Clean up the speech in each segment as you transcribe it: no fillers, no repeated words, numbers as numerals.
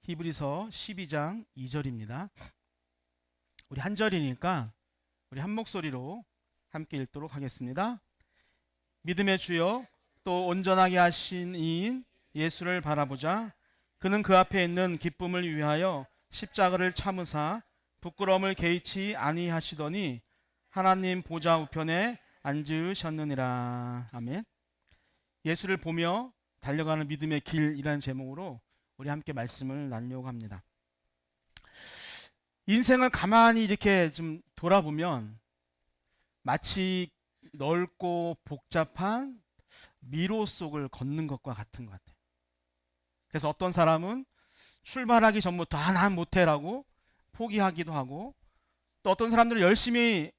히브리서 12장 2절입니다. 우리 한 절이니까 우리 한 목소리로 함께 읽도록 하겠습니다. 믿음의 주여 또 온전하게 하신 이인 예수를 바라보자. 그는 그 앞에 있는 기쁨을 위하여 십자가를 참으사 부끄러움을 개의치 아니하시더니 하나님 보좌 우편에 앉으셨느니라. 아멘. 예수를 보며 달려가는 믿음의 길이라는 제목으로 우리 함께 말씀을 나누려고 합니다. 인생을 가만히 이렇게 좀 돌아보면 마치 넓고 복잡한 미로 속을 걷는 것과 같은 것 같아요. 그래서 어떤 사람은 출발하기 전부터 난 못해라고 포기하기도 하고, 또 어떤 사람들은 열심히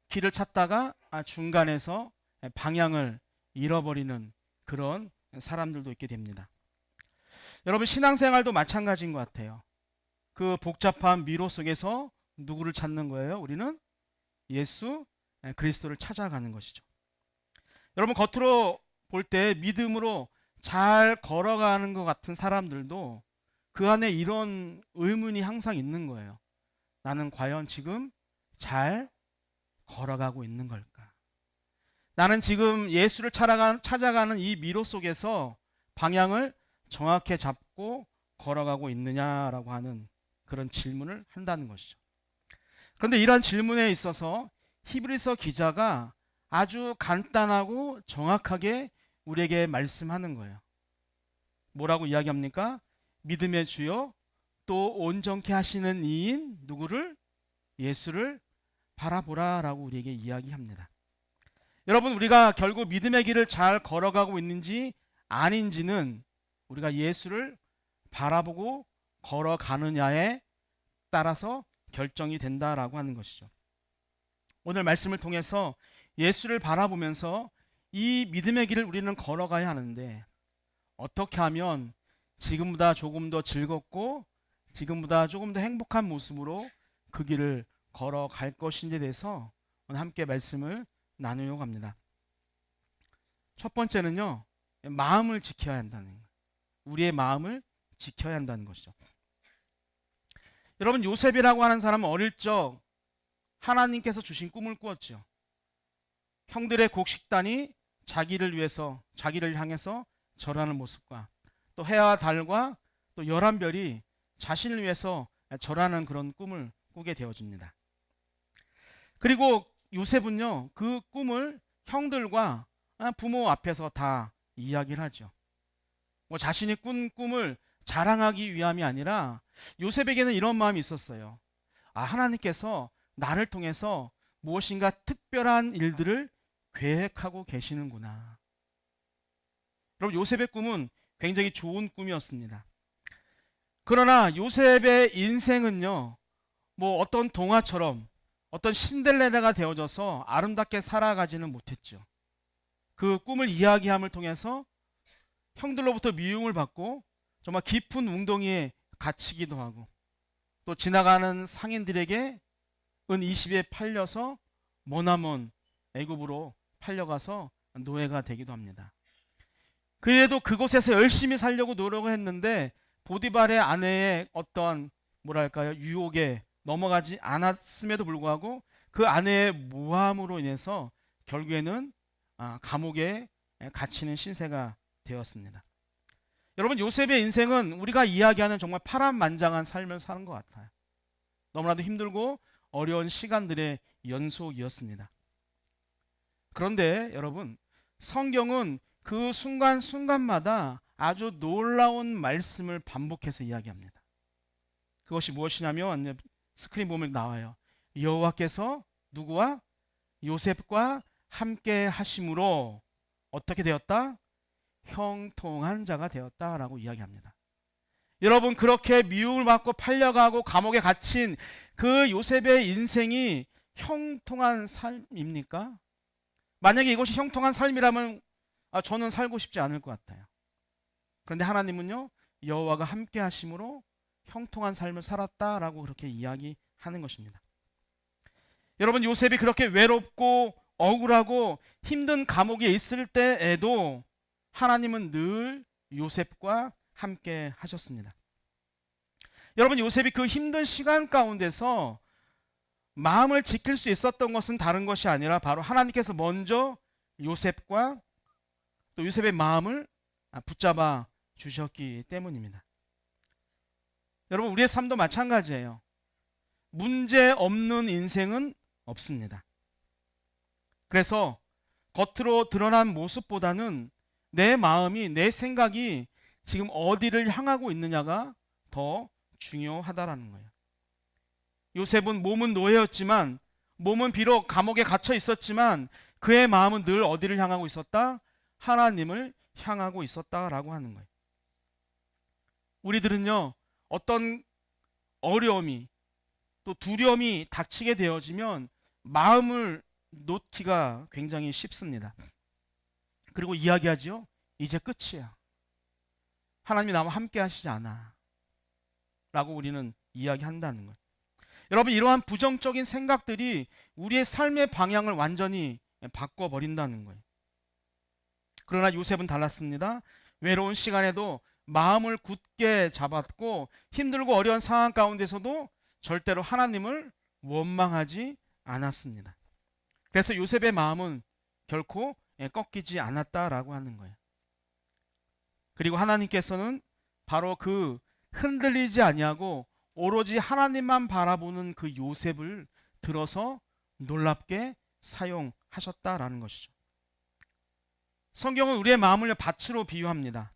길을 찾다가 중간에서 방향을 잃어버리는 그런 사람들도 있게 됩니다. 여러분, 신앙생활도 마찬가지인 것 같아요. 그 복잡한 미로 속에서 누구를 찾는 거예요? 우리는 예수 그리스도를 찾아가는 것이죠. 여러분, 겉으로 볼 때 믿음으로 잘 걸어가는 것 같은 사람들도 그 안에 이런 의문이 항상 있는 거예요. 나는 과연 지금 잘 걸어가고 있는 걸까? 나는 지금 예수를 찾아가는 이 미로 속에서 방향을 정확히 잡고 걸어가고 있느냐라고 하는 그런 질문을 한다는 것이죠. 그런데 이러한 질문에 있어서 히브리서 기자가 아주 간단하고 정확하게 우리에게 말씀하는 거예요. 뭐라고 이야기합니까? 믿음의 주여 또 온전케 하시는 이인 누구를? 예수를 바라보라라고 우리에게 이야기합니다. 여러분, 우리가 결국 믿음의 길을 잘 걸어가고 있는지 아닌지는 우리가 예수를 바라보고 걸어가느냐에 따라서 결정이 된다라고 하는 것이죠. 오늘 말씀을 통해서 예수를 바라보면서 이 믿음의 길을 우리는 걸어가야 하는데, 어떻게 하면 지금보다 조금 더 즐겁고 지금보다 조금 더 행복한 모습으로 그 길을 걸어갈 것인지에 대해서 오늘 함께 말씀을 나누려고 합니다. 첫 번째는요, 마음을 지켜야 한다는 거예요. 우리의 마음을 지켜야 한다는 것이죠. 여러분, 요셉이라고 하는 사람은 어릴 적 하나님께서 주신 꿈을 꾸었죠. 형들의 곡식단이 자기를 위해서, 자기를 향해서 절하는 모습과 또 해와 달과 또 열한 별이 자신을 위해서 절하는 그런 꿈을 꾸게 되어집니다. 그리고 요셉은요, 그 꿈을 형들과 부모 앞에서 다 이야기를 하죠. 자신이 꾼 꿈을 자랑하기 위함이 아니라 요셉에게는 이런 마음이 있었어요. 하나님께서 나를 통해서 무엇인가 특별한 일들을 계획하고 계시는구나. 여러분, 요셉의 꿈은 굉장히 좋은 꿈이었습니다. 그러나 요셉의 인생은요, 어떤 동화처럼 어떤 신데렐라가 되어져서 아름답게 살아가지는 못했죠. 그 꿈을 이야기함을 통해서 형들로부터 미움을 받고 정말 깊은 웅덩이에 갇히기도 하고, 또 지나가는 상인들에게 은 20에 팔려서 머나먼 애굽으로 팔려가서 노예가 되기도 합니다. 그래도 그곳에서 열심히 살려고 노력을 했는데 보디발의 아내의 어떤 유혹에 넘어가지 않았음에도 불구하고 그 아내의 모함으로 인해서 결국에는 감옥에 갇히는 신세가 되었습니다. 여러분, 요셉의 인생은 우리가 이야기하는 정말 파란만장한 삶을 사는 것 같아요. 너무나도 힘들고 어려운 시간들의 연속이었습니다. 그런데 여러분, 성경은 그 순간순간마다 아주 놀라운 말씀을 반복해서 이야기합니다. 그것이 무엇이냐면 스크린 보면 나와요. 여호와께서 누구와? 요셉과 함께 하심으로 어떻게 되었다? 형통한 자가 되었다라고 이야기합니다. 여러분, 그렇게 미움을 받고 팔려가고 감옥에 갇힌 그 요셉의 인생이 형통한 삶입니까? 만약에 이것이 형통한 삶이라면 저는 살고 싶지 않을 것 같아요. 그런데 하나님은요, 여호와가 함께 하심으로 형통한 삶을 살았다라고 그렇게 이야기하는 것입니다. 여러분, 요셉이 그렇게 외롭고 억울하고 힘든 감옥에 있을 때에도 하나님은 늘 요셉과 함께 하셨습니다. 여러분, 요셉이 그 힘든 시간 가운데서 마음을 지킬 수 있었던 것은 다른 것이 아니라 바로 하나님께서 먼저 요셉과 또 요셉의 마음을 붙잡아 주셨기 때문입니다. 여러분, 우리의 삶도 마찬가지예요. 문제 없는 인생은 없습니다. 그래서 겉으로 드러난 모습보다는 내 마음이, 내 생각이 지금 어디를 향하고 있느냐가 더 중요하다라는 거예요. 요셉은 몸은 노예였지만, 몸은 비록 감옥에 갇혀 있었지만 그의 마음은 늘 어디를 향하고 있었다? 하나님을 향하고 있었다라고 하는 거예요. 우리들은요, 어떤 어려움이 또 두려움이 닥치게 되어지면 마음을 놓기가 굉장히 쉽습니다. 그리고 이야기하죠. 이제 끝이야. 하나님이 나와 함께 하시지 않아. 라고 우리는 이야기한다는 거예요. 여러분, 이러한 부정적인 생각들이 우리의 삶의 방향을 완전히 바꿔버린다는 거예요. 그러나 요셉은 달랐습니다. 외로운 시간에도 마음을 굳게 잡았고 힘들고 어려운 상황 가운데서도 절대로 하나님을 원망하지 않았습니다. 그래서 요셉의 마음은 결코 꺾이지 않았다라고 하는 거예요. 그리고 하나님께서는 바로 그 흔들리지 아니하고 오로지 하나님만 바라보는 그 요셉을 들어서 놀랍게 사용하셨다라는 것이죠. 성경은 우리의 마음을 밭으로 비유합니다.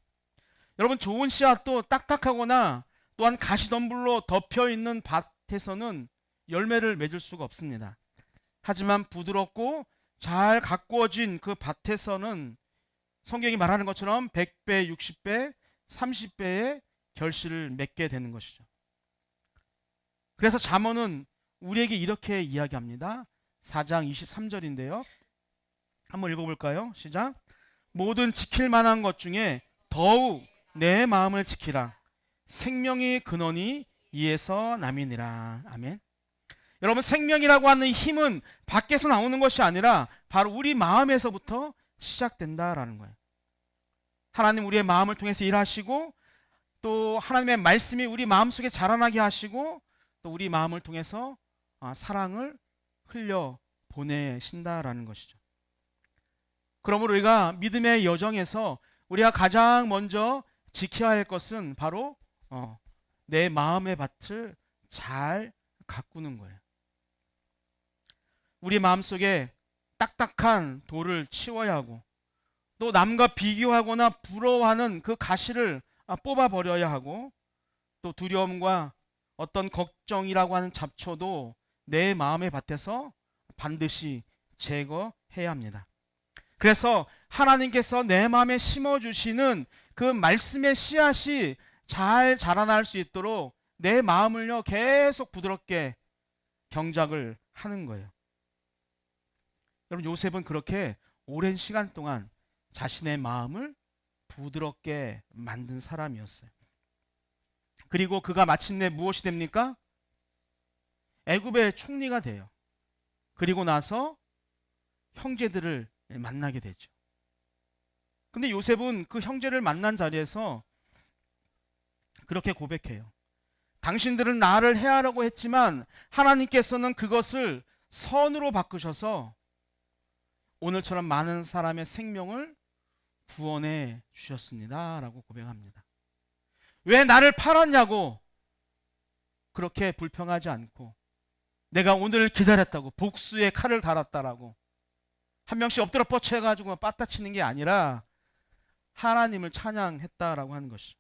여러분, 좋은 씨앗도 딱딱하거나 또한 가시덤불로 덮여 있는 밭에서는 열매를 맺을 수가 없습니다. 하지만 부드럽고 잘 가꾸어진 그 밭에서는 성경이 말하는 것처럼 100배, 60배, 30배의 결실을 맺게 되는 것이죠. 그래서 잠언은 우리에게 이렇게 이야기합니다. 4장 23절인데요. 한번 읽어볼까요? 시작. 모든 지킬 만한 것 중에 더욱 내 마음을 지키라. 생명의 근원이 이에서 남이니라. 아멘. 여러분, 생명이라고 하는 힘은 밖에서 나오는 것이 아니라 바로 우리 마음에서부터 시작된다라는 거예요. 하나님 우리의 마음을 통해서 일하시고 또 하나님의 말씀이 우리 마음속에 자라나게 하시고 또 우리 마음을 통해서 사랑을 흘려 보내신다라는 것이죠. 그러므로 우리가 믿음의 여정에서 우리가 가장 먼저 지켜야 할 것은 바로 내 마음의 밭을 잘 가꾸는 거예요. 우리 마음속에 딱딱한 돌을 치워야 하고 또 남과 비교하거나 부러워하는 그 가시를 뽑아버려야 하고 또 두려움과 어떤 걱정이라고 하는 잡초도 내 마음의 밭에서 반드시 제거해야 합니다. 그래서 하나님께서 내 마음에 심어주시는 그 말씀의 씨앗이 잘 자라날 수 있도록 내 마음을요 계속 부드럽게 경작을 하는 거예요. 여러분, 요셉은 그렇게 오랜 시간 동안 자신의 마음을 부드럽게 만든 사람이었어요. 그리고 그가 마침내 무엇이 됩니까? 애굽의 총리가 돼요. 그리고 나서 형제들을 만나게 되죠. 근데 요셉은 그 형제를 만난 자리에서 그렇게 고백해요. 당신들은 나를 해하려고 했지만 하나님께서는 그것을 선으로 바꾸셔서 오늘처럼 많은 사람의 생명을 구원해 주셨습니다. 라고 고백합니다. 왜 나를 팔았냐고 그렇게 불평하지 않고 내가 오늘 기다렸다고 복수의 칼을 갈았다라고 한 명씩 엎드려 뻗쳐 해가지고 빠따치는 게 아니라 하나님을 찬양했다라고 하는 것이죠.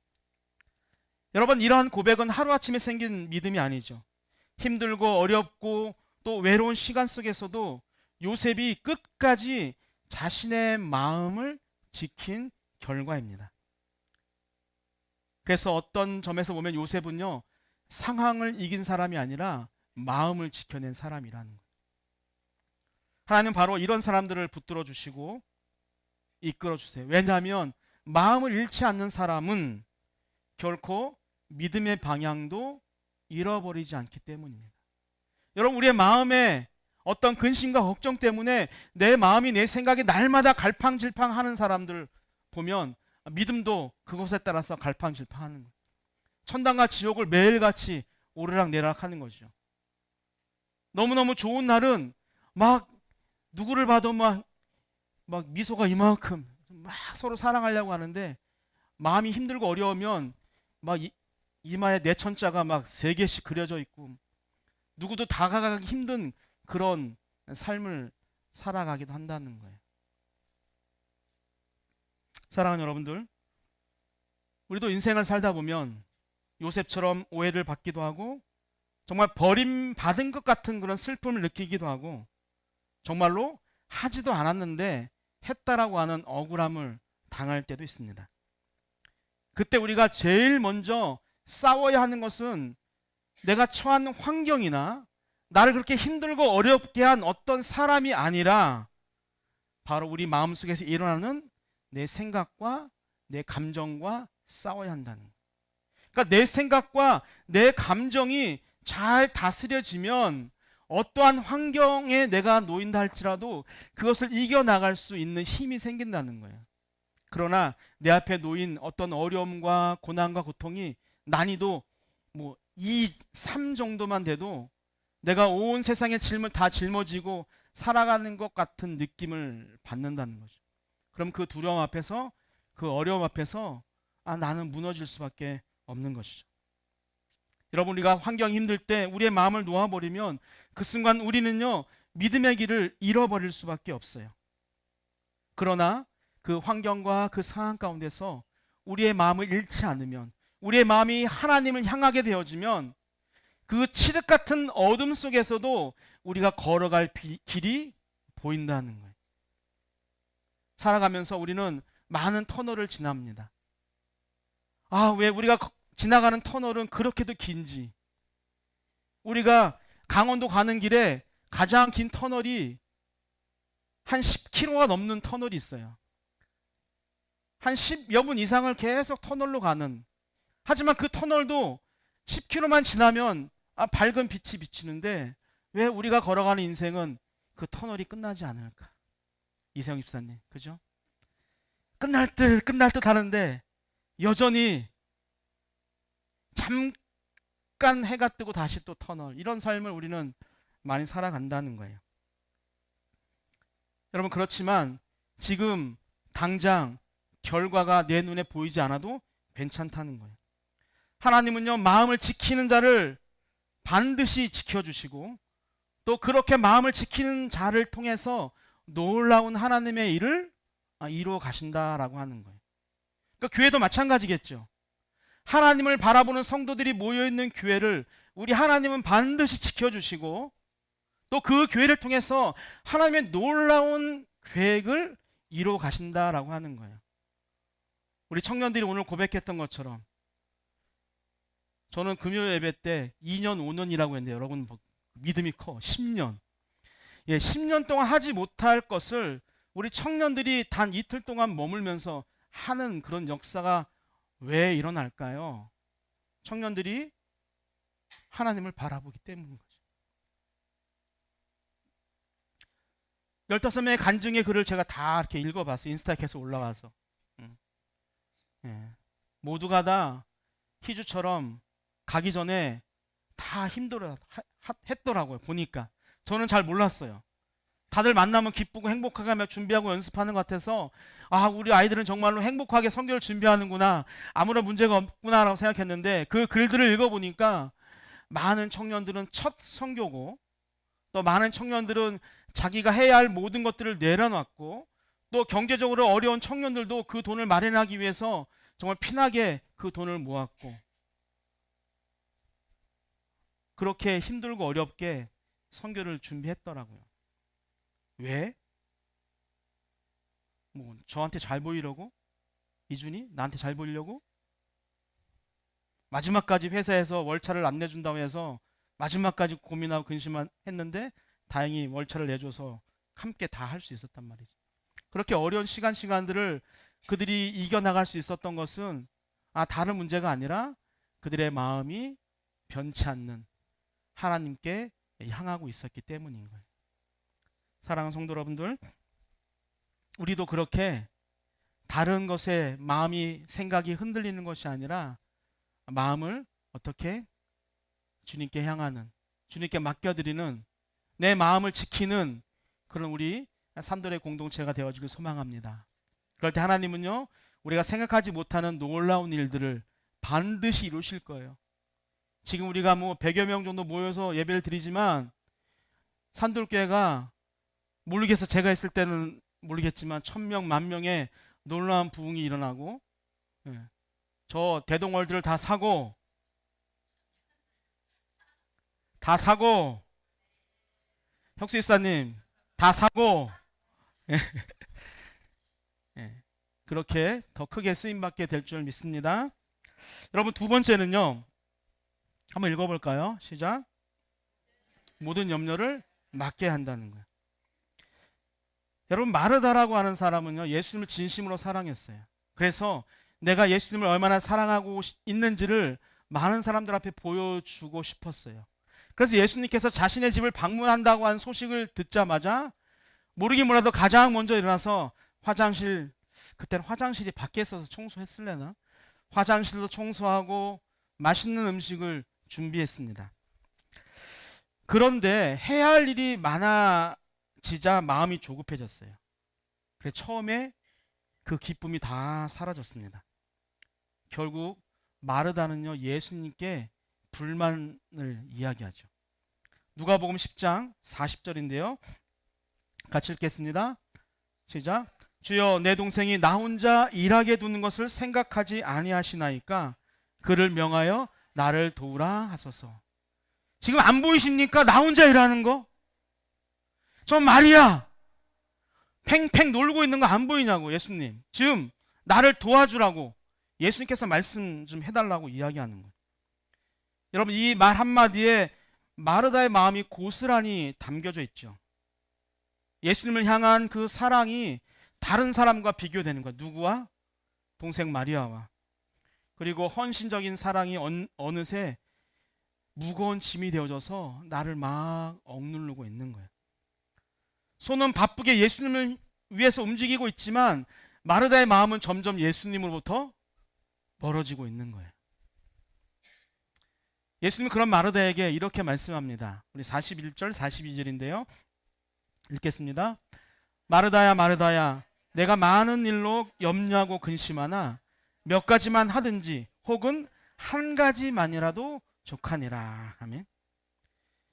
여러분, 이러한 고백은 하루아침에 생긴 믿음이 아니죠. 힘들고 어렵고 또 외로운 시간 속에서도 요셉이 끝까지 자신의 마음을 지킨 결과입니다. 그래서 어떤 점에서 보면 요셉은요 상황을 이긴 사람이 아니라 마음을 지켜낸 사람이라는 거예요. 하나님은 바로 이런 사람들을 붙들어 주시고 이끌어 주세요. 왜냐하면 마음을 잃지 않는 사람은 결코 믿음의 방향도 잃어버리지 않기 때문입니다. 여러분, 우리의 마음에 어떤 근심과 걱정 때문에 내 마음이 내 생각이 날마다 갈팡질팡하는 사람들 보면 믿음도 그것에 따라서 갈팡질팡하는 거예요. 천당과 지옥을 매일같이 오르락내리락 하는 거죠. 너무너무 좋은 날은 막 누구를 봐도 막 미소가 이만큼 막 서로 사랑하려고 하는데, 마음이 힘들고 어려우면 막 이마에 내천자가 막 3개씩 그려져 있고 누구도 다가가기 힘든 그런 삶을 살아가기도 한다는 거예요. 사랑하는 여러분들, 우리도 인생을 살다 보면 요셉처럼 오해를 받기도 하고 정말 버림받은 것 같은 그런 슬픔을 느끼기도 하고, 정말로 하지도 않았는데 했다라고 하는 억울함을 당할 때도 있습니다. 그때 우리가 제일 먼저 싸워야 하는 것은 내가 처한 환경이나 나를 그렇게 힘들고 어렵게 한 어떤 사람이 아니라 바로 우리 마음속에서 일어나는 내 생각과 내 감정과 싸워야 한다는 거예요. 그러니까 내 생각과 내 감정이 잘 다스려지면 어떠한 환경에 내가 놓인다 할지라도 그것을 이겨나갈 수 있는 힘이 생긴다는 거예요. 그러나 내 앞에 놓인 어떤 어려움과 고난과 고통이 난이도 2, 3 정도만 돼도 내가 온 세상의 짐을 다 짊어지고 살아가는 것 같은 느낌을 받는다는 거죠. 그럼 그 두려움 앞에서, 그 어려움 앞에서 나는 무너질 수밖에 없는 것이죠. 여러분, 우리가 환경이 힘들 때 우리의 마음을 놓아버리면 그 순간 우리는요, 믿음의 길을 잃어버릴 수밖에 없어요. 그러나 그 환경과 그 상황 가운데서 우리의 마음을 잃지 않으면, 우리의 마음이 하나님을 향하게 되어지면 그 칠흑 같은 어둠 속에서도 우리가 걸어갈 길이 보인다는 거예요. 살아가면서 우리는 많은 터널을 지납니다. 왜 우리가 지나가는 터널은 그렇게도 긴지. 우리가 강원도 가는 길에 가장 긴 터널이 한 10km가 넘는 터널이 있어요. 한 10여 분 이상을 계속 터널로 가는. 하지만 그 터널도 10km만 지나면 밝은 빛이 비치는데 왜 우리가 걸어가는 인생은 그 터널이 끝나지 않을까? 이세영 집사님, 그죠? 끝날 듯 하는데 여전히 잠깐 해가 뜨고 다시 또 터널, 이런 삶을 우리는 많이 살아간다는 거예요. 여러분, 그렇지만 지금 당장 결과가 내 눈에 보이지 않아도 괜찮다는 거예요. 하나님은요, 마음을 지키는 자를 반드시 지켜주시고 또 그렇게 마음을 지키는 자를 통해서 놀라운 하나님의 일을 이루어 가신다라고 하는 거예요. 그러니까 교회도 마찬가지겠죠. 하나님을 바라보는 성도들이 모여있는 교회를 우리 하나님은 반드시 지켜주시고 또 그 교회를 통해서 하나님의 놀라운 계획을 이루어 가신다라고 하는 거예요. 우리 청년들이 오늘 고백했던 것처럼 저는 금요 예배 때 2년, 5년이라고 했는데 여러분 믿음이 커. 10년. 10년 동안 하지 못할 것을 우리 청년들이 단 이틀 동안 머물면서 하는 그런 역사가 왜 일어날까요? 청년들이 하나님을 바라보기 때문인 거죠. 15명의 간증의 글을 제가 다 이렇게 읽어봤어요. 인스타에서 올라와서. 모두가 다 희주처럼 가기 전에 다 힘들어 했더라고요. 보니까. 저는 잘 몰랐어요. 다들 만나면 기쁘고 행복하게 하며 준비하고 연습하는 것 같아서 우리 아이들은 정말로 행복하게 성경을 준비하는구나, 아무런 문제가 없구나라고 생각했는데 그 글들을 읽어보니까 많은 청년들은 첫 선교고 또 많은 청년들은 자기가 해야 할 모든 것들을 내려놨고 또 경제적으로 어려운 청년들도 그 돈을 마련하기 위해서 정말 피나게 그 돈을 모았고 그렇게 힘들고 어렵게 선교를 준비했더라고요. 왜? 저한테 잘 보이려고? 이준이? 나한테 잘 보이려고? 마지막까지 회사에서 월차를 안 내준다고 해서 마지막까지 고민하고 근심했는데 다행히 월차를 내줘서 함께 다 할 수 있었단 말이죠. 그렇게 어려운 시간들을 그들이 이겨나갈 수 있었던 것은 다른 문제가 아니라 그들의 마음이 변치 않는 하나님께 향하고 있었기 때문인 거예요. 사랑하는 성도 여러분들, 우리도 그렇게 다른 것에 마음이 생각이 흔들리는 것이 아니라 마음을 어떻게 주님께 향하는, 주님께 맡겨드리는, 내 마음을 지키는 그런 우리 산돌의 공동체가 되어지길 소망합니다. 그럴 때 하나님은요, 우리가 생각하지 못하는 놀라운 일들을 반드시 이루실 거예요. 지금 우리가 뭐 100여 명 정도 모여서 예배를 드리지만 산돌교회가 모르겠어, 제가 있을 때는 모르겠지만 1000명, 10,000명의 놀라운 부흥이 일어나고, 저 대동월드를 다 사고 혁수 이사님 다 사고 그렇게 더 크게 쓰임받게 될 줄 믿습니다. 여러분, 두 번째는요, 한번 읽어볼까요? 시작. 모든 염려를 맡게 한다는 거예요. 여러분, 마르다라고 하는 사람은요, 예수님을 진심으로 사랑했어요. 그래서 내가 예수님을 얼마나 사랑하고 있는지를 많은 사람들 앞에 보여주고 싶었어요. 그래서 예수님께서 자신의 집을 방문한다고 한 소식을 듣자마자 모르긴 몰라도 가장 먼저 일어나서 화장실, 그때는 화장실이 밖에 있어서 청소했을래나? 화장실도 청소하고 맛있는 음식을 준비했습니다. 그런데 해야 할 일이 많아지자 마음이 조급해졌어요. 그래서 처음에 그 기쁨이 다 사라졌습니다. 결국 마르다는요, 예수님께 불만을 이야기하죠. 누가복음 10장 40절인데요. 같이 읽겠습니다. 시작. 주여, 내 동생이 나 혼자 일하게 두는 것을 생각하지 아니하시나이까 그를 명하여 나를 도우라 하소서. 지금 안 보이십니까? 나 혼자 일하는 거? 저 말이야, 팽팽 놀고 있는 거 안 보이냐고. 예수님, 지금 나를 도와주라고 예수님께서 말씀 좀 해달라고 이야기하는 거예요. 여러분, 이 말 한마디에 마르다의 마음이 고스란히 담겨져 있죠. 예수님을 향한 그 사랑이 다른 사람과 비교되는 거예요. 누구와? 동생 마리아와. 그리고 헌신적인 사랑이 어느새 무거운 짐이 되어져서 나를 막 억누르고 있는 거예요. 손은 바쁘게 예수님을 위해서 움직이고 있지만 마르다의 마음은 점점 예수님으로부터 멀어지고 있는 거예요. 예수님은 그런 마르다에게 이렇게 말씀합니다. 우리 41절, 42절인데요. 읽겠습니다. 마르다야, 마르다야, 내가 많은 일로 염려하고 근심하나 몇 가지만 하든지 혹은 한 가지만이라도 족하니라. 아멘.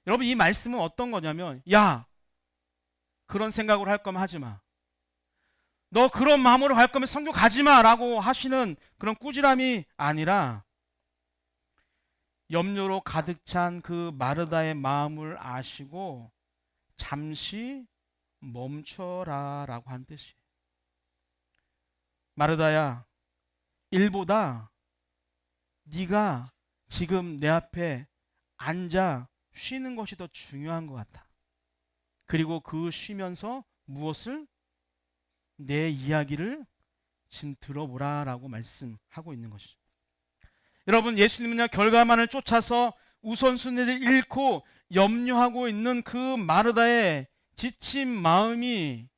여러분, 이 말씀은 어떤 거냐면, 야, 그런 생각으로 할 거면 하지 마. 너 그런 마음으로 할 거면 성교 가지 마라고 하시는 그런 꾸지람이 아니라, 염려로 가득 찬 그 마르다의 마음을 아시고 잠시 멈춰라 라고 한 뜻이에요. 마르다야, 일보다 네가 지금 내 앞에 앉아 쉬는 것이 더 중요한 것 같아. 그리고 그 쉬면서 무엇을? 내 이야기를 지금 들어보라 라고 말씀하고 있는 것이죠. 여러분, 예수님은요, 결과만을 쫓아서 우선순위를 잃고 염려하고 있는 그 마르다의 지친 마음이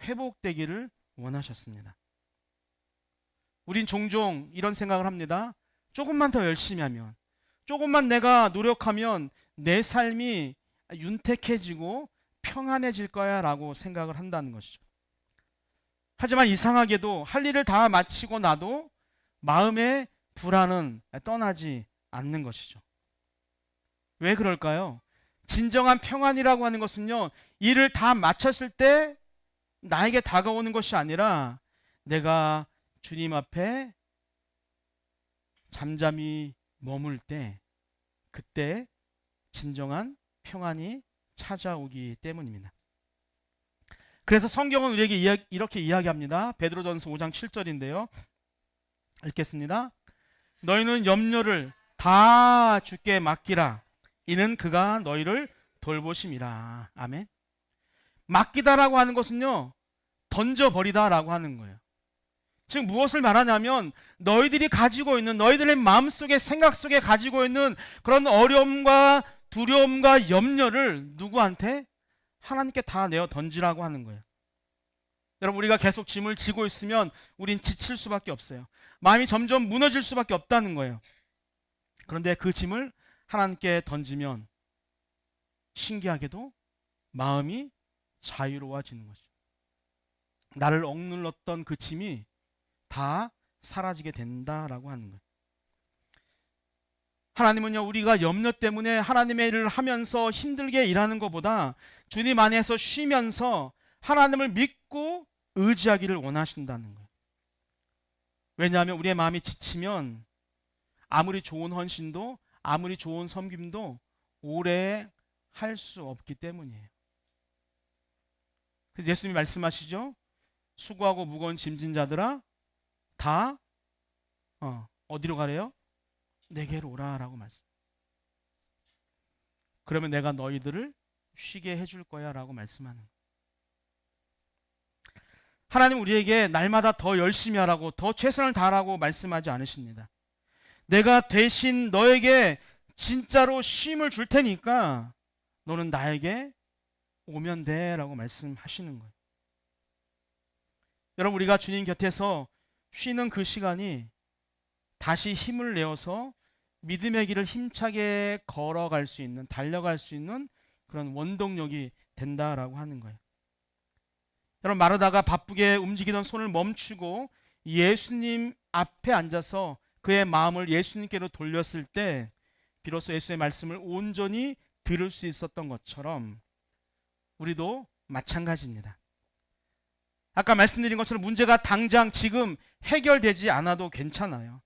회복되기를 원하셨습니다. 우린 종종 이런 생각을 합니다. 조금만 더 열심히 하면, 조금만 내가 노력하면 내 삶이 윤택해지고 평안해질 거야 라고 생각을 한다는 것이죠. 하지만 이상하게도 할 일을 다 마치고 나도 마음의 불안은 떠나지 않는 것이죠. 왜 그럴까요? 진정한 평안이라고 하는 것은요, 일을 다 마쳤을 때 나에게 다가오는 것이 아니라 내가 주님 앞에 잠잠히 머물 때, 그때 진정한 평안이 찾아오기 때문입니다. 그래서 성경은 우리에게 이렇게 이야기합니다. 베드로전서 5장 7절인데요. 읽겠습니다. 너희는 염려를 다 주께 맡기라. 이는 그가 너희를 돌보심이라. 아멘. 맡기다라고 하는 것은요, 던져버리다라고 하는 거예요. 즉 무엇을 말하냐면, 너희들이 가지고 있는, 너희들의 마음속에, 생각 속에 가지고 있는 그런 어려움과 두려움과 염려를 누구한테? 하나님께 다 내어 던지라고 하는 거예요. 여러분, 우리가 계속 짐을 지고 있으면 우린 지칠 수밖에 없어요. 마음이 점점 무너질 수밖에 없다는 거예요. 그런데 그 짐을 하나님께 던지면 신기하게도 마음이 자유로워지는 것이죠. 나를 억눌렀던 그 짐이 다 사라지게 된다라고 하는 거예요. 하나님은요, 우리가 염려 때문에 하나님의 일을 하면서 힘들게 일하는 것보다 주님 안에서 쉬면서 하나님을 믿고 의지하기를 원하신다는 거예요. 왜냐하면 우리의 마음이 지치면 아무리 좋은 헌신도, 아무리 좋은 섬김도 오래 할 수 없기 때문이에요. 그래서 예수님이 말씀하시죠. 수고하고 무거운 짐진 자들아 다 어디로 가래요? 내게로 오라라고 말씀. 그러면 내가 너희들을 쉬게 해줄 거야 라고 말씀하는 거예요. 하나님 우리에게 날마다 더 열심히 하라고, 더 최선을 다하라고 말씀하지 않으십니다. 내가 대신 너에게 진짜로 쉼을 줄 테니까 너는 나에게 오면 돼 라고 말씀하시는 거예요. 여러분, 우리가 주님 곁에서 쉬는 그 시간이 다시 힘을 내어서 믿음의 길을 힘차게 걸어갈 수 있는, 달려갈 수 있는 그런 원동력이 된다라고 하는 거예요. 여러분, 마르다가 바쁘게 움직이던 손을 멈추고 예수님 앞에 앉아서 그의 마음을 예수님께로 돌렸을 때 비로소 예수의 말씀을 온전히 들을 수 있었던 것처럼 우리도 마찬가지입니다. 아까 말씀드린 것처럼 문제가 당장 지금 해결되지 않아도 괜찮아요.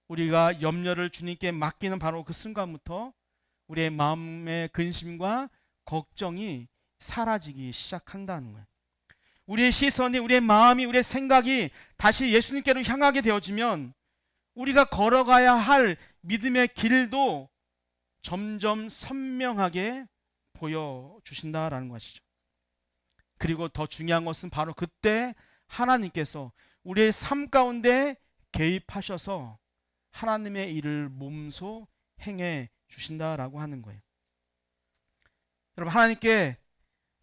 우리가 염려를 주님께 맡기는 바로 그 순간부터 우리의 마음의 근심과 걱정이 사라지기 시작한다는 거예요. 우리의 시선이, 우리의 마음이, 우리의 생각이 다시 예수님께로 향하게 되어지면 우리가 걸어가야 할 믿음의 길도 점점 선명하게 보여주신다라는 것이죠. 그리고 더 중요한 것은 바로 그때 하나님께서 우리의 삶 가운데 개입하셔서 하나님의 일을 몸소 행해 주신다라고 하는 거예요. 여러분, 하나님께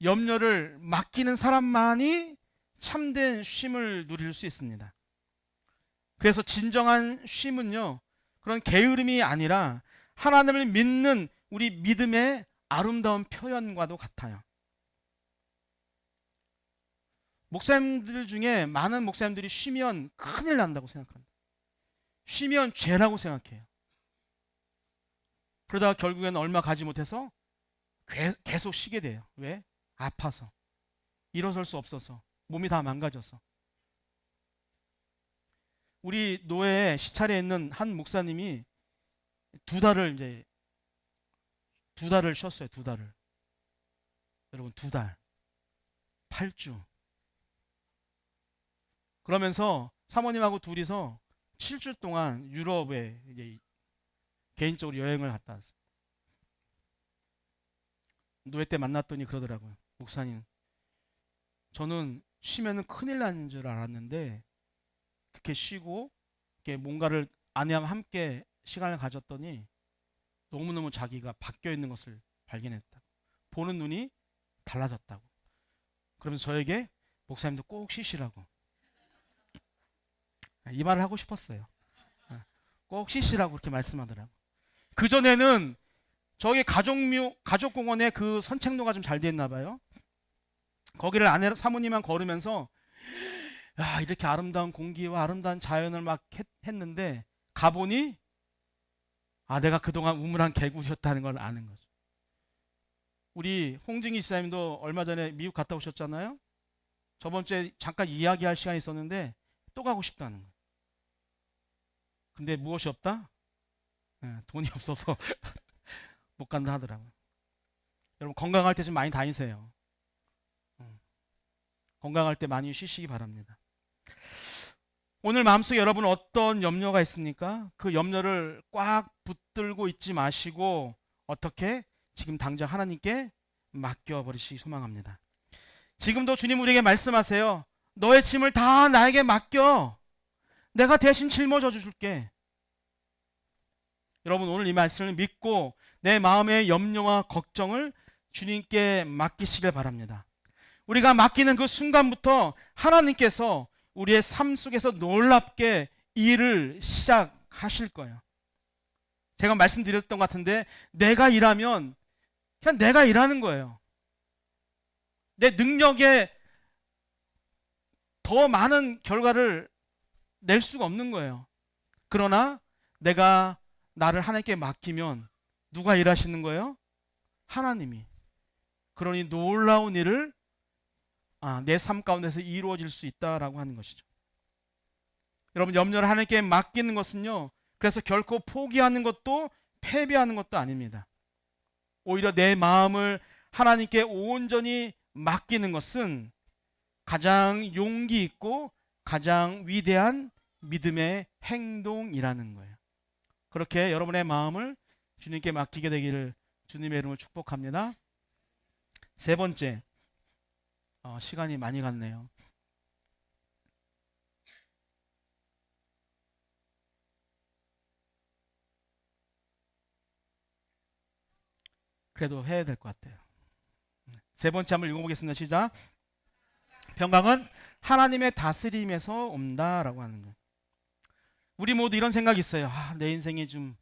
염려를 맡기는 사람만이 참된 쉼을 누릴 수 있습니다. 그래서 진정한 쉼은요, 그런 게으름이 아니라 하나님을 믿는 우리 믿음의 아름다운 표현과도 같아요. 목사님들 중에 많은 목사님들이 쉬면 큰일 난다고 생각합니다. 쉬면 죄라고 생각해요. 그러다가 결국에는 얼마 가지 못해서 계속 쉬게 돼요. 왜? 아파서, 일어설 수 없어서, 몸이 다 망가져서. 우리 노예에 시찰에 있는 한 목사님이 두 달을 쉬었어요. 2달을. 여러분, 2달. 8주. 그러면서 사모님하고 둘이서 7주 동안 유럽에 이제 개인적으로 여행을 갔다 왔어요. 노예 때 만났더니 그러더라고요. 목사님, 저는 쉬면은 큰일 나는 줄 알았는데 그렇게 쉬고 이렇게 뭔가를 아내와 함께 시간을 가졌더니 너무너무 자기가 바뀌어 있는 것을 발견했다고. 보는 눈이 달라졌다고. 그러면서 저에게 목사님도 꼭 쉬시라고. 이 말을 하고 싶었어요. 꼭 쉬시라고 그렇게 말씀하더라고. 그전에는 저기 가족공원에 그 선책로가 좀 잘 돼 있나 봐요. 거기를 아내 사모님만 걸으면서 야, 이렇게 아름다운 공기와 아름다운 자연을 막 했는데 가보니 내가 그동안 우물한 개구리였다는 걸 아는 거죠. 우리 홍증희 집사님도 얼마 전에 미국 갔다 오셨잖아요. 저번 주에 잠깐 이야기할 시간이 있었는데 또 가고 싶다는 거예요. 근데 무엇이 없다? 돈이 없어서 못 간다 하더라고요. 여러분, 건강할 때 좀 많이 다니세요. 건강할 때 많이 쉬시기 바랍니다. 오늘 마음속에 여러분 어떤 염려가 있습니까? 그 염려를 꽉 붙들고 있지 마시고 어떻게? 지금 당장 하나님께 맡겨버리시기 소망합니다. 지금도 주님 우리에게 말씀하세요. 너의 짐을 다 나에게 맡겨. 내가 대신 짊어져 줄게. 여러분, 오늘 이 말씀을 믿고 내 마음의 염려와 걱정을 주님께 맡기시길 바랍니다. 우리가 맡기는 그 순간부터 하나님께서 우리의 삶 속에서 놀랍게 일을 시작하실 거예요. 제가 말씀드렸던 것 같은데 내가 일하면 그냥 내가 일하는 거예요. 내 능력에 더 많은 결과를 낼 수가 없는 거예요. 그러나 내가 나를 하나님께 맡기면 누가 일하시는 거예요? 하나님이. 그러니 놀라운 일을 내 삶 가운데서 이루어질 수 있다라고 하는 것이죠. 여러분, 염려를 하나님께 맡기는 것은요, 그래서 결코 포기하는 것도 패배하는 것도 아닙니다. 오히려 내 마음을 하나님께 온전히 맡기는 것은 가장 용기 있고 가장 위대한 믿음의 행동이라는 거예요. 그렇게 여러분의 마음을 주님께 맡기게 되기를 주님의 이름으로 축복합니다. 세 번째, 시간이 많이 갔네요. 그래도 해야 될 것 같아요. 세 번째 한번 읽어보겠습니다. 시작. 평강은 하나님의 다스림에서 온다라고 하는 거예요. 우리 모두 이런 생각이 있어요. 내 인생에 좀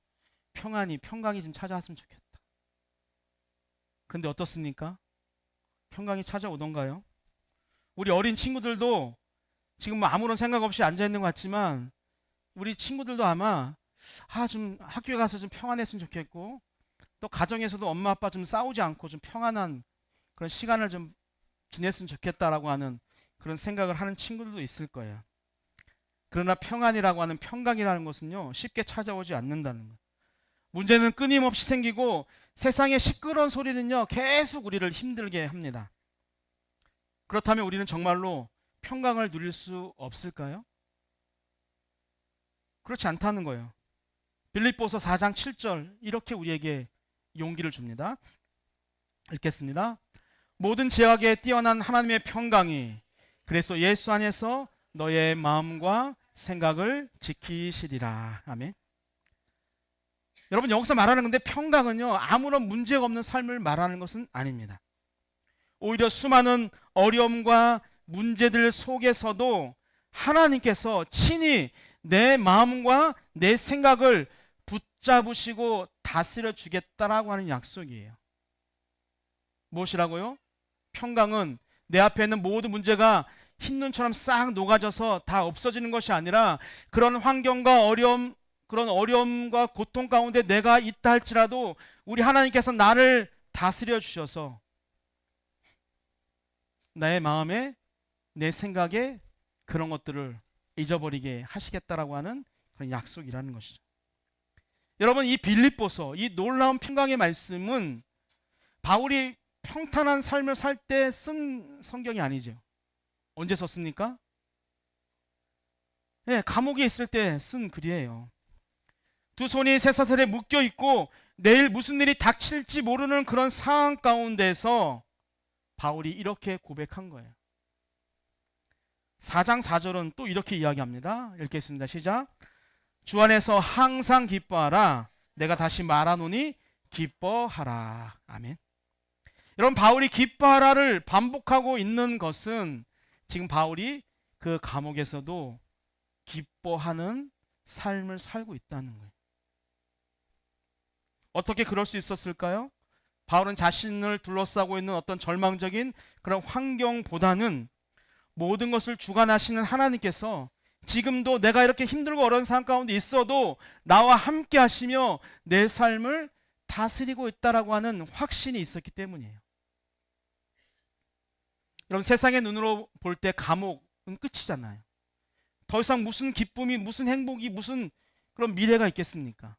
평강이 좀 찾아왔으면 좋겠다. 근데 어떻습니까? 평강이 찾아오던가요? 우리 어린 친구들도 지금 아무런 생각 없이 앉아있는 것 같지만 우리 친구들도 아마 좀 학교에 가서 좀 평안했으면 좋겠고, 또 가정에서도 엄마 아빠 좀 싸우지 않고 좀 평안한 그런 시간을 좀 지냈으면 좋겠다라고 하는 그런 생각을 하는 친구들도 있을 거예요. 그러나 평안이라고 하는, 평강이라는 것은요, 쉽게 찾아오지 않는다는 거예요. 문제는 끊임없이 생기고 세상의 시끄러운 소리는요, 계속 우리를 힘들게 합니다. 그렇다면 우리는 정말로 평강을 누릴 수 없을까요? 그렇지 않다는 거예요. 빌립보서 4장 7절 이렇게 우리에게 용기를 줍니다. 읽겠습니다. 모든 지각에 뛰어난 하나님의 평강이 그래서 예수 안에서 너의 마음과 생각을 지키시리라. 아멘. 여러분, 여기서 말하는 건데 평강은요, 아무런 문제가 없는 삶을 말하는 것은 아닙니다. 오히려 수많은 어려움과 문제들 속에서도 하나님께서 친히 내 마음과 내 생각을 붙잡으시고 다스려 주겠다라고 하는 약속이에요. 무엇이라고요? 평강은 내 앞에 있는 모든 문제가 흰눈처럼 싹 녹아져서 다 없어지는 것이 아니라, 그런 환경과 그런 어려움과 고통 가운데 내가 있다 할지라도 우리 하나님께서 나를 다스려 주셔서 나의 마음에, 내 생각에 그런 것들을 잊어버리게 하시겠다라고 하는 그런 약속이라는 것이죠. 여러분, 이 빌립보서, 이 놀라운 평강의 말씀은 바울이 평탄한 삶을 살 때 쓴 성경이 아니죠. 언제 썼습니까? 감옥에 있을 때 쓴 글이에요. 두 손이 쇠사슬에 묶여 있고 내일 무슨 일이 닥칠지 모르는 그런 상황 가운데서 바울이 이렇게 고백한 거예요. 4장 4절은 또 이렇게 이야기합니다. 읽겠습니다. 시작. 주 안에서 항상 기뻐하라. 내가 다시 말하노니 기뻐하라. 아멘. 여러분, 바울이 기뻐하라를 반복하고 있는 것은 지금 바울이 그 감옥에서도 기뻐하는 삶을 살고 있다는 거예요. 어떻게 그럴 수 있었을까요? 바울은 자신을 둘러싸고 있는 어떤 절망적인 그런 환경보다는 모든 것을 주관하시는 하나님께서 지금도 내가 이렇게 힘들고 어려운 상황 가운데 있어도 나와 함께 하시며 내 삶을 다스리고 있다라고 하는 확신이 있었기 때문이에요. 여러분, 세상의 눈으로 볼 때 감옥은 끝이잖아요. 더 이상 무슨 기쁨이, 무슨 행복이, 무슨 그런 미래가 있겠습니까?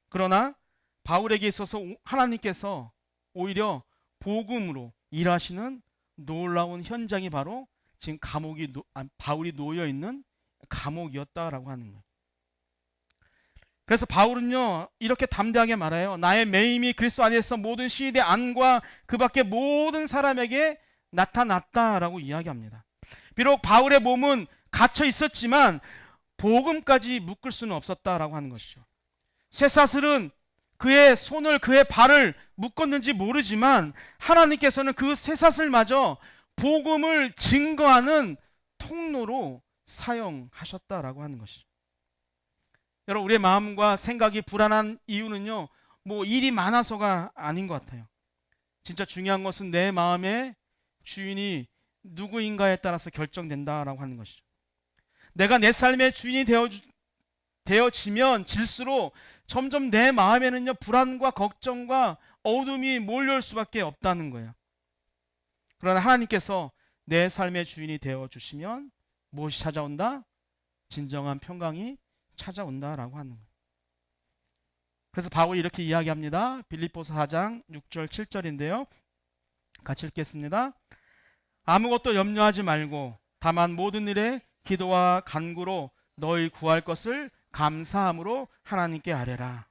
그러나 바울에게 있어서 하나님께서 오히려 복음으로 일하시는 놀라운 현장이 바로 지금 바울이 놓여 있는 감옥이었다라고 하는 거예요. 그래서 바울은요, 이렇게 담대하게 말해요. 나의 매임이 그리스도 안에서 모든 시대 안과 그 밖의 모든 사람에게 나타났다라고 이야기합니다. 비록 바울의 몸은 갇혀 있었지만 복음까지 묶을 수는 없었다라고 하는 것이죠. 쇠사슬은 그의 손을, 그의 발을 묶었는지 모르지만 하나님께서는 그 쇠사슬마저 복음을 증거하는 통로로 사용하셨다라고 하는 것이죠. 여러분, 우리의 마음과 생각이 불안한 이유는요, 뭐 일이 많아서가 아닌 것 같아요. 진짜 중요한 것은 내 마음의 주인이 누구인가에 따라서 결정된다라고 하는 것이죠. 내가 내 삶의 주인이 되어지면 질수록 점점 내 마음에는요, 불안과 걱정과 어둠이 몰려올 수밖에 없다는 거예요. 그러나 하나님께서 내 삶의 주인이 되어주시면 무엇이 찾아온다? 진정한 평강이 찾아온다라고 하는 거예요. 그래서 바울이 이렇게 이야기합니다. 빌립보서 4장 6절 7절인데요. 같이 읽겠습니다. 아무것도 염려하지 말고 다만 모든 일에 기도와 간구로 너희 구할 것을 감사함으로 하나님께 아뢰라.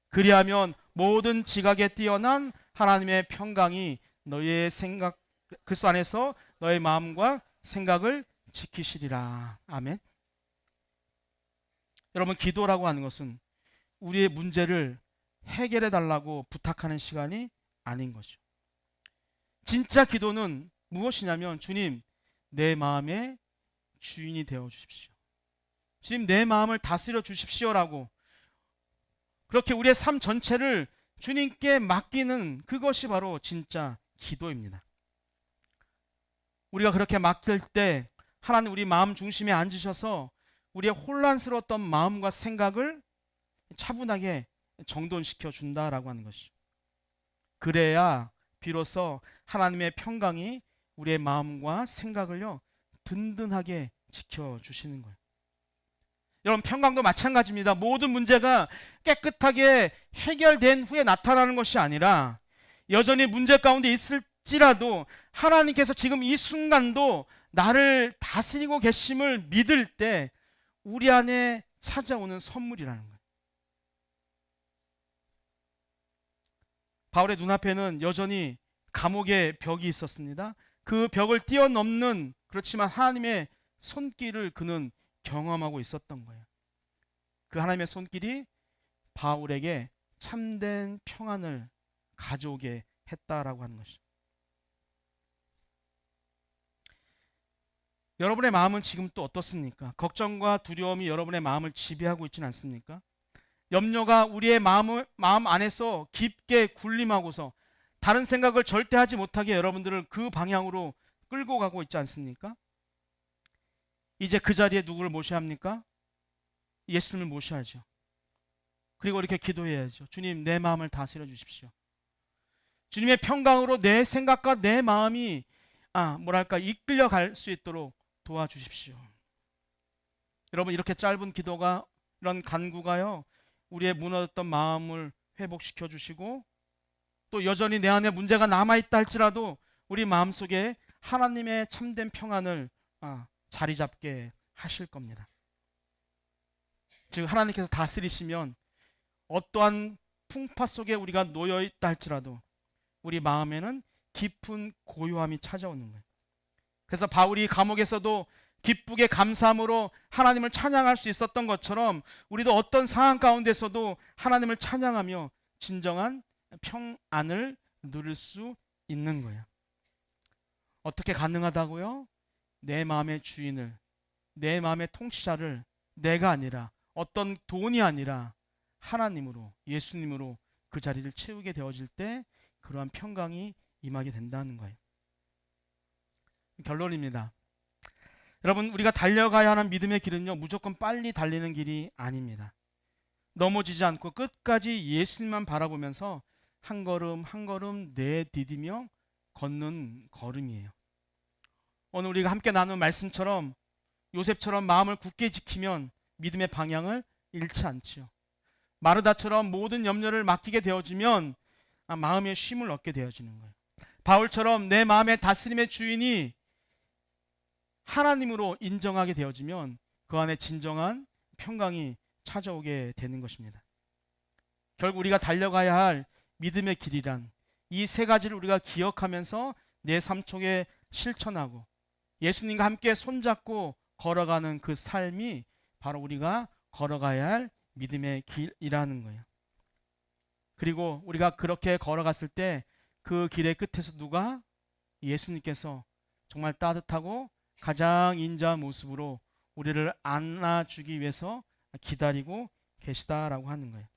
그리하면 모든 지각에 뛰어난 하나님의 평강이 너희의 생각 그리스도 안에서 너의 마음과 생각을 지키시리라. 아멘. 여러분, 기도라고 하는 것은 우리의 문제를 해결해 달라고 부탁하는 시간이 아닌 거죠. 진짜 기도는 무엇이냐면, 주님, 내 마음의 주인이 되어 주십시오. 주님, 내 마음을 다스려 주십시오라고, 그렇게 우리의 삶 전체를 주님께 맡기는 그것이 바로 진짜 기도입니다. 우리가 그렇게 맡길 때 하나님 우리 마음 중심에 앉으셔서 우리의 혼란스러웠던 마음과 생각을 차분하게 정돈시켜 준다라고 하는 것이죠. 그래야 비로소 하나님의 평강이 우리의 마음과 생각을요, 든든하게 지켜주시는 거예요. 여러분, 평강도 마찬가지입니다. 모든 문제가 깨끗하게 해결된 후에 나타나는 것이 아니라 여전히 문제 가운데 있을지라도 하나님께서 지금 이 순간도 나를 다스리고 계심을 믿을 때 우리 안에 찾아오는 선물이라는 거예요. 바울의 눈앞에는 여전히 감옥의 벽이 있었습니다. 그 벽을 뛰어넘는, 그렇지만 하나님의 손길을 그는 경험하고 있었던 거예요. 그 하나님의 손길이 바울에게 참된 평안을 가져오게 했다라고 하는 것이죠. 여러분의 마음은 지금 또 어떻습니까? 걱정과 두려움이 여러분의 마음을 지배하고 있지는 않습니까? 염려가 우리의 마음 안에서 깊게 군림하고서 다른 생각을 절대 하지 못하게 여러분들을 그 방향으로 끌고 가고 있지 않습니까? 이제 그 자리에 누구를 모셔야 합니까? 예수님을 모셔야죠. 그리고 이렇게 기도해야죠. 주님, 내 마음을 다스려 주십시오. 주님의 평강으로 내 생각과 내 마음이 이끌려 갈 수 있도록 도와주십시오. 여러분, 이렇게 짧은 기도가, 이런 간구가요, 우리의 무너졌던 마음을 회복시켜 주시고, 또 여전히 내 안에 문제가 남아있다 할지라도 우리 마음속에 하나님의 참된 평안을 자리 잡게 하실 겁니다. 즉, 하나님께서 다스리시면 어떠한 풍파 속에 우리가 놓여있다 할지라도 우리 마음에는 깊은 고요함이 찾아오는 거예요. 그래서 바울이 감옥에서도 기쁘게 감사함으로 하나님을 찬양할 수 있었던 것처럼 우리도 어떤 상황 가운데서도 하나님을 찬양하며 진정한 평안을 누릴 수 있는 거예요. 어떻게 가능하다고요? 내 마음의 주인을, 내 마음의 통치자를 내가 아니라, 어떤 돈이 아니라 하나님으로, 예수님으로 그 자리를 채우게 되어질 때 그러한 평강이 임하게 된다는 거예요. 결론입니다. 여러분, 우리가 달려가야 하는 믿음의 길은요, 무조건 빨리 달리는 길이 아닙니다. 넘어지지 않고 끝까지 예수님만 바라보면서 한 걸음 한 걸음 내디디며 걷는 걸음이에요. 오늘 우리가 함께 나눈 말씀처럼 요셉처럼 마음을 굳게 지키면 믿음의 방향을 잃지 않지요. 마르다처럼 모든 염려를 맡기게 되어지면 마음의 쉼을 얻게 되어지는 거예요. 바울처럼 내 마음의 다스림의 주인이 하나님으로 인정하게 되어지면 그 안에 진정한 평강이 찾아오게 되는 것입니다. 결국 우리가 달려가야 할 믿음의 길이란 이 세 가지를 우리가 기억하면서 내 삶 속에 실천하고 예수님과 함께 손잡고 걸어가는 그 삶이 바로 우리가 걸어가야 할 믿음의 길이라는 거예요. 그리고 우리가 그렇게 걸어갔을 때 그 길의 끝에서 누가? 예수님께서 정말 따뜻하고 가장 인자한 모습으로 우리를 안아주기 위해서 기다리고 계시다라고 하는 거예요.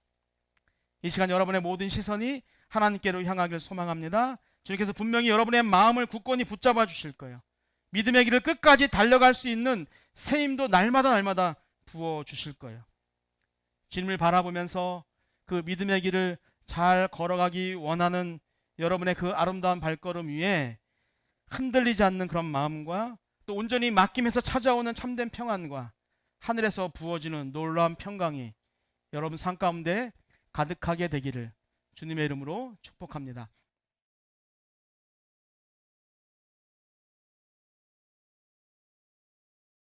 이 시간 여러분의 모든 시선이 하나님께로 향하길 소망합니다. 주님께서 분명히 여러분의 마음을 굳건히 붙잡아 주실 거예요. 믿음의 길을 끝까지 달려갈 수 있는 새 힘도 날마다 부어 주실 거예요. 주님을 바라보면서 그 믿음의 길을 잘 걸어가기 원하는 여러분의 그 아름다운 발걸음 위에 흔들리지 않는 그런 마음과 또 온전히 맡김에서 찾아오는 참된 평안과 하늘에서 부어지는 놀라운 평강이 여러분 삶 가운데 가득하게 되기를 주님의 이름으로 축복합니다.